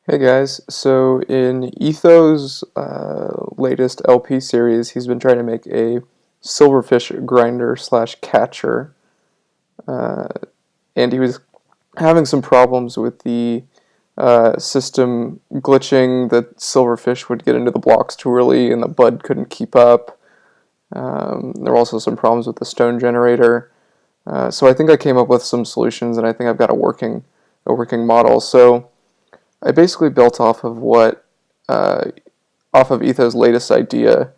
Hey guys, so in Etho's latest LP series, he's been trying to make a silverfish grinder slash catcher, uh, and he was having some problems with the system glitching. The silverfish would get into the blocks too early, and the bud couldn't keep up. There were also some problems with the stone generator. So I think I came up with some solutions, and I think I've got a working model. So I basically built uh, off of Etho's latest idea,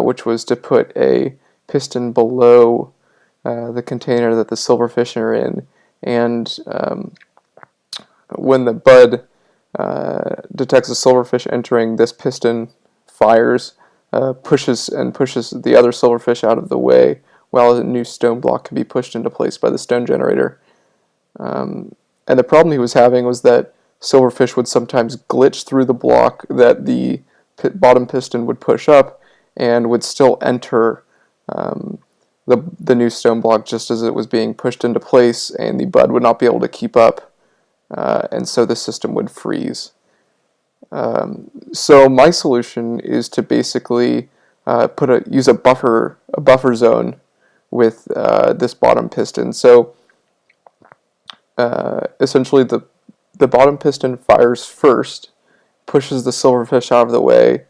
which was to put a piston below the container that the silverfish are in, and when the bud detects a silverfish entering, this piston fires, pushes the other silverfish out of the way, while a new stone block can be pushed into place by the stone generator. And the problem he was having was that silverfish would sometimes glitch through the block that the bottom piston would push up and would still enter the new stone block just as it was being pushed into place, and the bud would not be able to keep up, and so the system would freeze. So my solution is to basically use a buffer zone with this bottom piston. So essentially the bottom piston fires first, pushes the silverfish out of the way,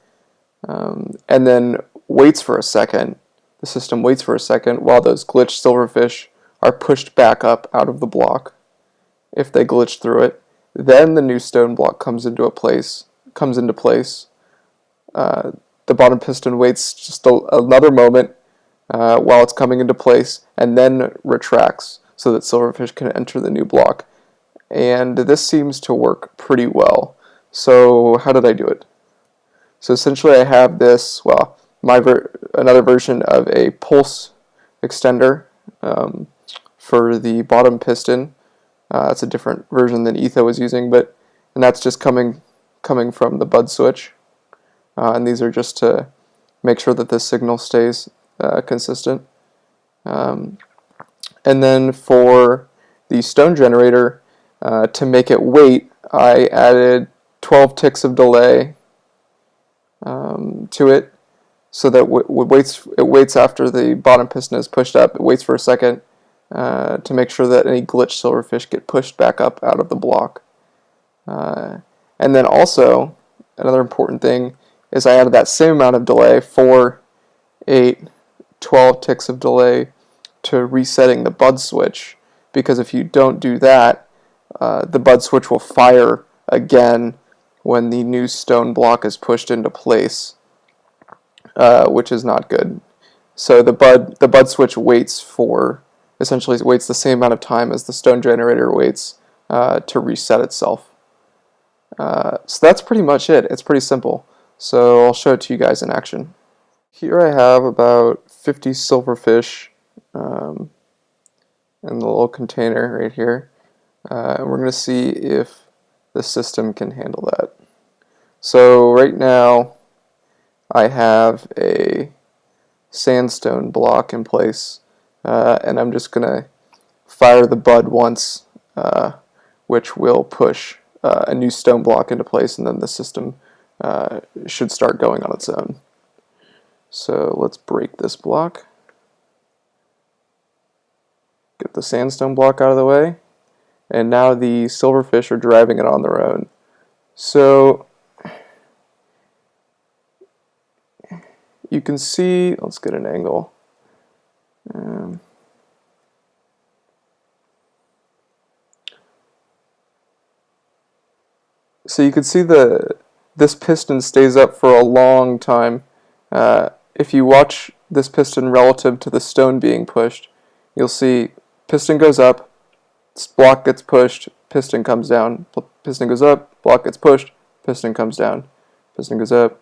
and then waits for a second. The system waits for a second while those glitched silverfish are pushed back up out of the block if they glitch through it. Then the new stone block comes into place. The bottom piston waits just another moment while it's coming into place, and then retracts so that silverfish can enter the new block. And this seems to work pretty well. So how did I do it? So essentially I have this, well, another version of a pulse extender for the bottom piston. It's a different version than Etho was using, and that's just coming from the bud switch. And these are just to make sure that the signal stays consistent. And then for the stone generator, to make it wait, I added 12 ticks of delay to it, so that it waits after the bottom piston is pushed up. It waits for a second to make sure that any glitched silverfish get pushed back up out of the block. And then also, another important thing is I added that same amount of delay, 4, 8, 12 ticks of delay, to resetting the bud switch, because if you don't do that, the bud switch will fire again when the new stone block is pushed into place, which is not good. So the bud switch essentially waits the same amount of time as the stone generator waits to reset itself. So that's pretty much it. It's pretty simple. So I'll show it to you guys in action. Here I have about 50 silverfish in the little container right here. And we're going to see if the system can handle that. So right now I have a sandstone block in place, and I'm just going to fire the bud once, which will push a new stone block into place, and then the system should start going on its own. So let's break this block, get the sandstone block out of the way, and now the silverfish are driving it on their own. So you can see, let's get an angle. So you can see this piston stays up for a long time. If you watch this piston relative to the stone being pushed, you'll see piston goes up, block gets pushed, piston comes down, piston goes up, block gets pushed, piston comes down, piston goes up,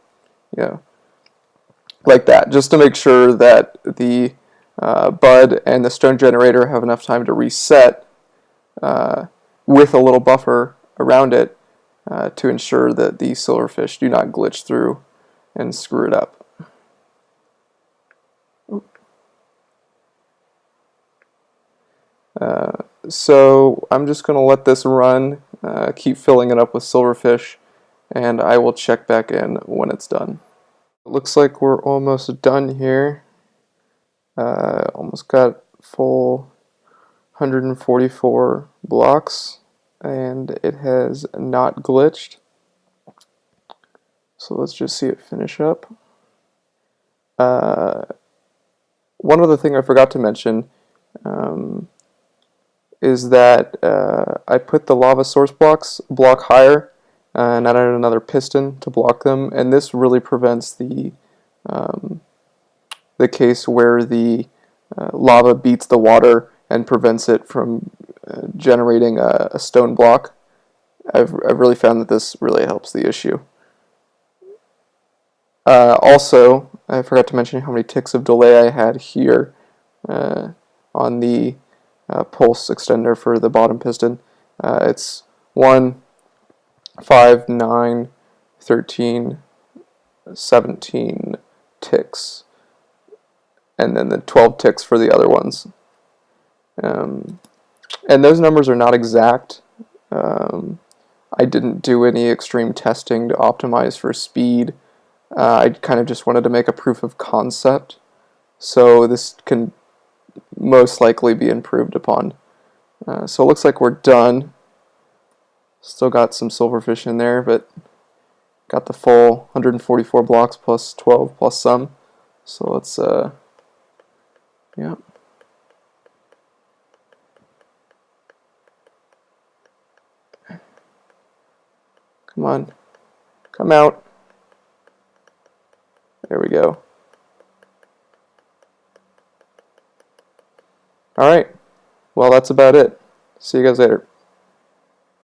like that, just to make sure that the bud and the stone generator have enough time to reset with a little buffer around it to ensure that the silverfish do not glitch through and screw it up. So I'm just going to let this run, keep filling it up with silverfish, and I will check back in when it's done. It looks like we're almost done here. Almost got full 144 blocks, and it has not glitched. So let's just see it finish up. One other thing I forgot to mention is that I put the lava source block higher and added another piston to block them, and this really prevents the case where the lava beats the water and prevents it from generating a stone block. I've really found that this really helps the issue. Also, I forgot to mention how many ticks of delay I had here on the pulse extender for the bottom piston. It's 1, 5, 9, 13, 17 ticks, and then the 12 ticks for the other ones. And those numbers are not exact. I didn't do any extreme testing to optimize for speed. I kind of just wanted to make a proof of concept, so this can most likely be improved upon. So it looks like we're done. Still got some silverfish in there, but got the full 144 blocks plus 12 plus some. So let's, yeah. Come on. Come out. There we go. Alright. Well, that's about it. See you guys later.